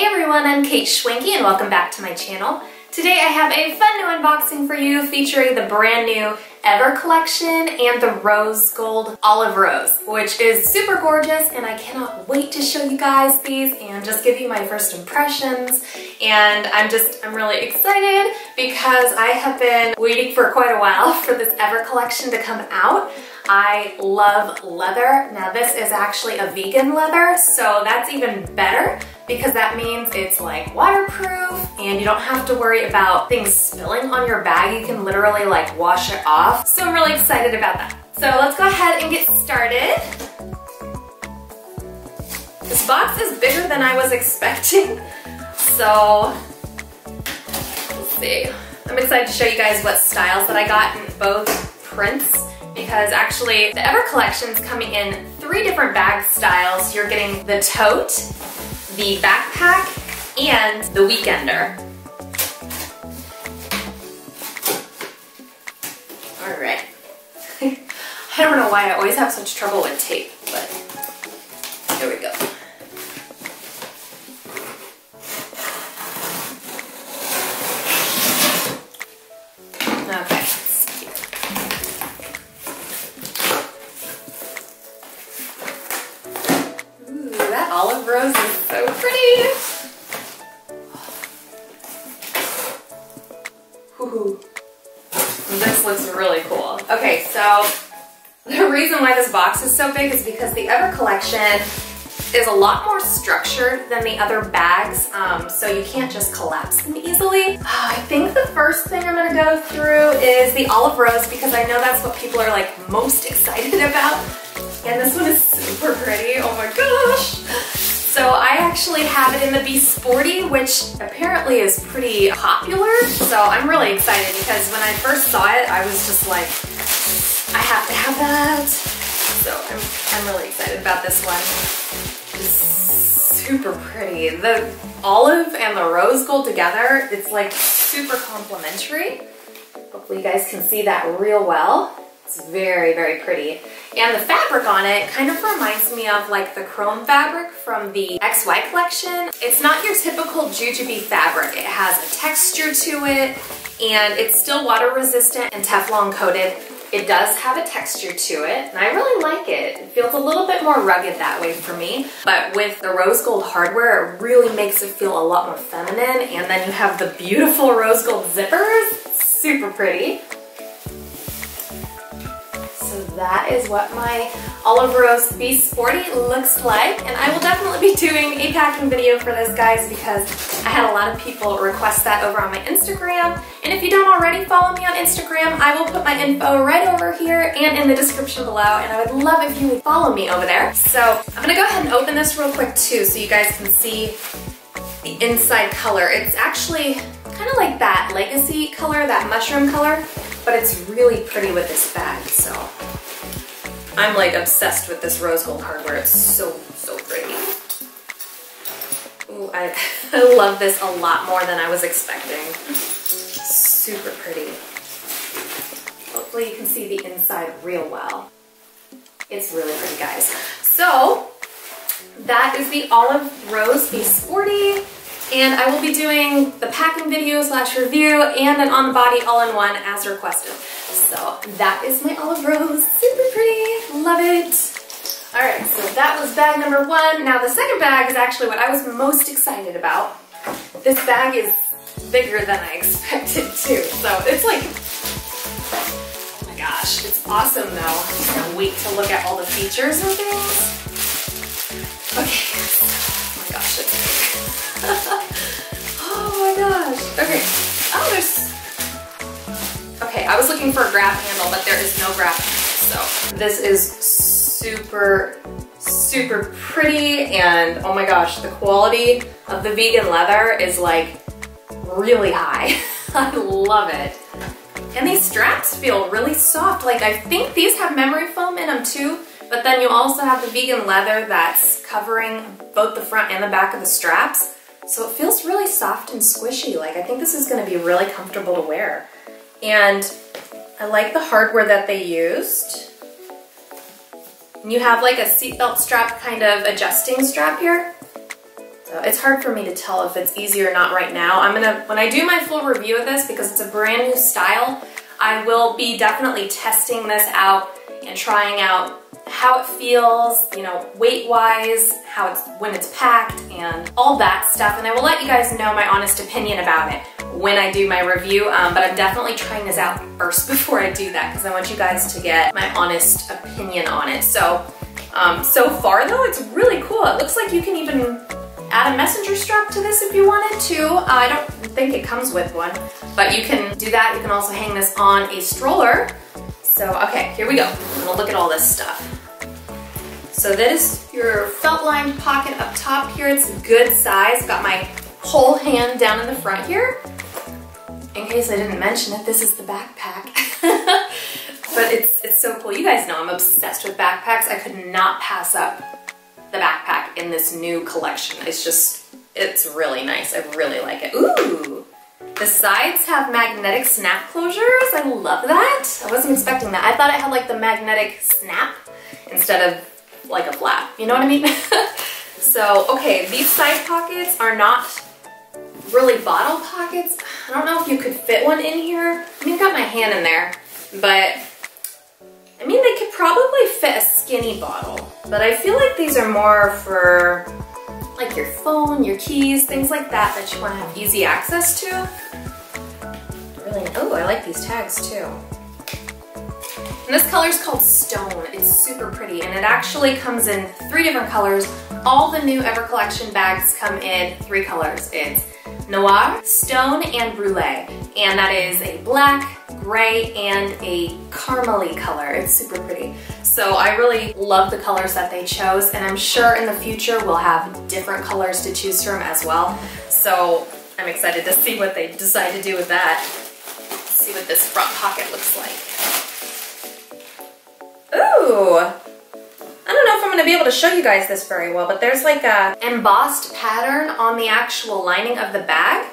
Hey everyone, I'm kateschwanke and welcome back to my channel. Today I have a fun new unboxing for you featuring the brand new Ever collection and the rose gold olive rose, which is super gorgeous, and I cannot wait to show you guys these and just give you my first impressions. And I'm really excited because I have been waiting for quite a while for this Ever collection to come out. I love leather. Now this is actually a vegan leather, so that's even better because that means it's like waterproof and you don't have to worry about things spilling on your bag. You can literally like wash it off. So I'm really excited about that. So let's go ahead and get started. This box is bigger than I was expecting. So let's see. I'm excited to show you guys what styles that I got in both prints, because actually the Ever collection is coming in 3 different bag styles. You're getting the tote, the backpack, and the weekender. All right. I don't know why I always have such trouble with tape, but here we go. Okay, let's see here. Ooh, that olive rose is so pretty. Ooh. This looks really cool. Okay, so the reason why this box is so big is because the Ever collection is a lot more structured than the other bags, so you can't just collapse them easily. I think the first thing I'm gonna go through is the olive rose, because I know that's what people are like most excited about. And this one is super pretty, oh my gosh. So I actually have it in the Be Sporty, which apparently is pretty popular. So I'm really excited because when I first saw it, I was just like, I have to have that. So I'm really excited about this one. It's super pretty. The olive and the rose gold together, it's like super complimentary. Hopefully you guys can see that real well. It's very, very pretty. And the fabric on it kind of reminds me of like the chrome fabric from the XY collection. It's not your typical JuJuBe fabric. It has a texture to it, and it's still water resistant and Teflon coated. It does have a texture to it, and I really like it. It feels a little bit more rugged that way for me, but with the rose gold hardware, it really makes it feel a lot more feminine. And then you have the beautiful rose gold zippers. Super pretty. So that is what my olive rose Be Sporty looks like, and I will definitely be doing a packing video for this, guys, because I had a lot of people request that over on my Instagram. And if you don't already follow me on Instagram, I will put my info right over here and in the description below, and I would love if you would follow me over there. So I'm gonna go ahead and open this real quick too, so you guys can see the inside color. It's actually kind of like that legacy color, that mushroom color, but it's really pretty with this bag. So I'm like obsessed with this rose gold hardware. It's so, so pretty. Ooh, I love this a lot more than I was expecting. Super pretty. Hopefully you can see the inside real well. It's really pretty, guys. So that is the olive rose Be Sporty. And I will be doing the packing video / review and an on the body all-in-one as requested. So that is my olive rose. Super pretty. Love it. Alright, so that was bag number 1. Now the second bag is actually what I was most excited about. This bag is bigger than I expected too. So it's like, oh my gosh, it's awesome though. I can't wait to look at all the features and things. Okay. Oh my gosh, it's big. Oh my gosh. Okay. Oh, there's... Okay, I was looking for a grab handle, but there is no grab handle. So this is super, super pretty, and oh my gosh, the quality of the vegan leather is like really high. I love it. And these straps feel really soft. Like I think these have memory foam in them too, but then you also have the vegan leather that's covering both the front and the back of the straps. So it feels really soft and squishy. Like I think this is gonna be really comfortable to wear. And I like the hardware that they used. And you have like a seatbelt strap kind of adjusting strap here. So it's hard for me to tell if it's easy or not right now. When I do my full review of this, because it's a brand new style, I will be definitely testing this out and trying out how it feels, you know, weight-wise, when it's packed, and all that stuff. And I will let you guys know my honest opinion about it when I do my review, but I'm definitely trying this out first before I do that, because I want you guys to get my honest opinion on it. So, so far though, it's really cool. It looks like you can even add a messenger strap to this if you wanted to. I don't think it comes with one, but you can do that. You can also hang this on a stroller. So, okay, here we go. I'm gonna look at all this stuff. So this is your felt-lined pocket up top here. It's a good size. Got my whole hand down in the front here. In case I didn't mention it, this is the backpack. But it's so cool. You guys know I'm obsessed with backpacks. I could not pass up the backpack in this new collection. It's really nice. I really like it. Ooh! The sides have magnetic snap closures. I love that. I wasn't expecting that. I thought it had like the magnetic snap instead of like a flap. You know what I mean? So, okay, these side pockets are not really bottle pockets. I don't know if you could fit one in here. I mean, I've got my hand in there, but I mean, they could probably fit a skinny bottle, but I feel like these are more for like your phone, your keys, things like that that you want to have easy access to. Really, oh, I like these tags too. And this color is called Stone. It's super pretty, and it actually comes in 3 different colors. All the new Ever Collection bags come in 3 colors. It's Noir, Stone, and Brulee. And that is a black, gray, and a caramely color. It's super pretty. So I really love the colors that they chose, and I'm sure in the future we'll have different colors to choose from as well. So I'm excited to see what they decide to do with that. Let's see what this front pocket looks like. Ooh! I don't know if I'm going to be able to show you guys this very well, but there's like a embossed pattern on the actual lining of the bag.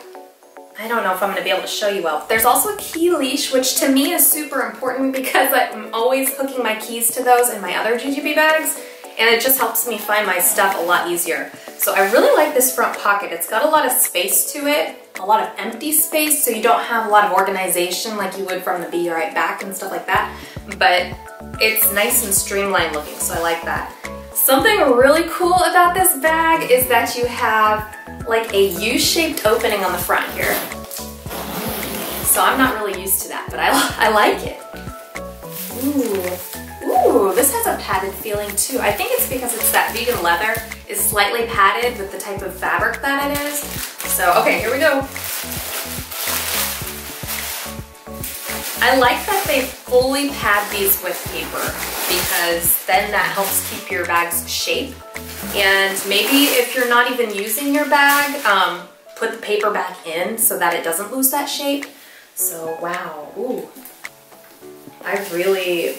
I don't know if I'm going to be able to show you well. There's also a key leash, which to me is super important because I'm always hooking my keys to those in my other JuJuBe bags, and it just helps me find my stuff a lot easier. So I really like this front pocket. It's got a lot of space to it, a lot of empty space, so you don't have a lot of organization like you would from the Be Right Back and stuff like that, but it's nice and streamlined looking, so I like that. Something really cool about this bag is that you have like a U-shaped opening on the front here. So I'm not really used to that, but I like it. Ooh, this has a padded feeling too. I think it's because it's that vegan leather is slightly padded with the type of fabric that it is. So, okay, here we go. I like that they fully pad these with paper because then that helps keep your bag's shape. And maybe if you're not even using your bag, put the paper back in so that it doesn't lose that shape. So, wow, ooh. I really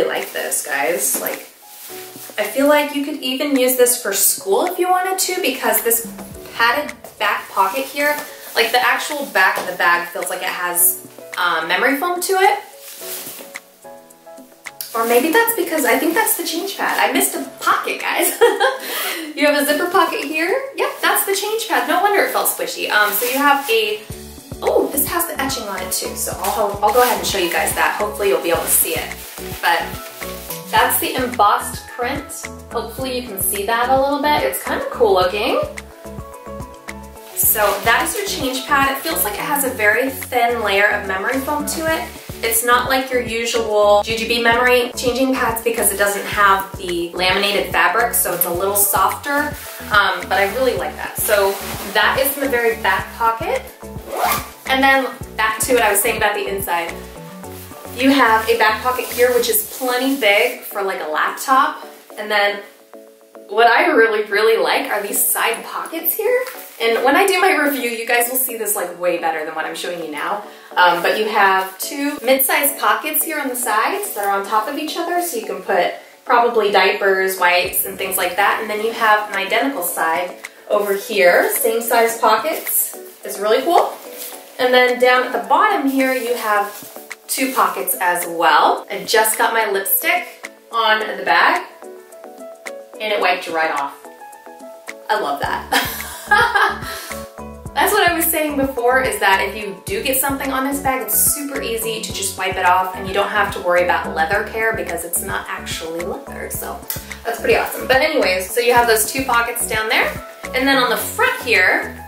like this, guys. Like, I feel like you could even use this for school if you wanted to, because this padded back pocket here, like the actual back of the bag feels like it has memory foam to it. Or maybe that's because I think that's the change pad. I missed a pocket, guys. You have a zipper pocket here. Yep, that's the change pad. No wonder it felt squishy. So you have a, oh, this has the etching on it too. So I'll go ahead and show you guys that. Hopefully you'll be able to see it. But that's the embossed print. Hopefully you can see that a little bit. It's kind of cool looking. So that is your change pad. It feels like it has a very thin layer of memory foam to it. It's not like your usual JuJuBe memory changing pads because it doesn't have the laminated fabric, so it's a little softer, but I really like that. So that is in the very back pocket. And then back to what I was saying about the inside. You have a back pocket here, which is plenty big for like a laptop. And then what I really like are these side pockets here. And when I do my review, you guys will see this like way better than what I'm showing you now. But you have 2 mid-sized pockets here on the sides that are on top of each other, so you can put probably diapers, wipes, and things like that. And then you have an identical side over here, same size pockets. It's really cool. And then down at the bottom here, you have 2 pockets as well. I just got my lipstick on the bag, and it wiped right off. I love that. That's what I was saying before, is that if you do get something on this bag, it's super easy to just wipe it off and you don't have to worry about leather care because it's not actually leather. So that's pretty awesome. But anyways, so you have those 2 pockets down there. And then on the front here,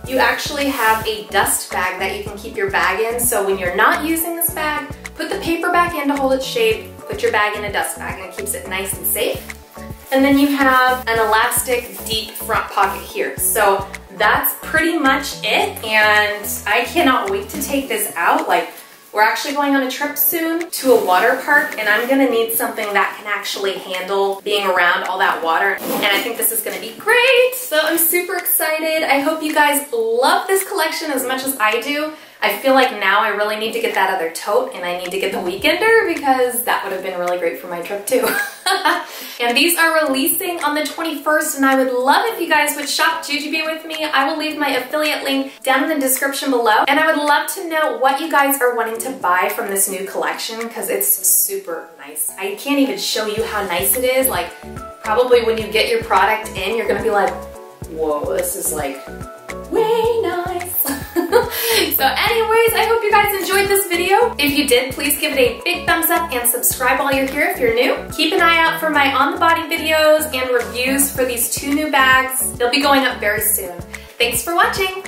you actually have a dust bag that you can keep your bag in. So when you're not using this bag, put the paper back in to hold its shape, put your bag in a dust bag, and it keeps it nice and safe. And then you have an elastic deep front pocket here. So that's pretty much it, and I cannot wait to take this out. Like, we're actually going on a trip soon to a water park, and I'm gonna need something that can actually handle being around all that water, and I think this is gonna be great. So I'm super excited. I hope you guys love this collection as much as I do. I feel like now I really need to get that other tote, and I need to get the Weekender because that would have been really great for my trip too. And these are releasing on the 21st, and I would love if you guys would shop JuJuBe with me. I will leave my affiliate link down in the description below, and I would love to know what you guys are wanting to buy from this new collection because it's super nice. I can't even show you how nice it is. Like, probably when you get your product in, you're gonna be like, whoa, this is like way nice. So anyways, I hope you guys enjoyed this video. If you did, please give it a big thumbs up and subscribe while you're here if you're new. Keep an eye out for my on the body videos and reviews for these 2 new bags. They'll be going up very soon. Thanks for watching.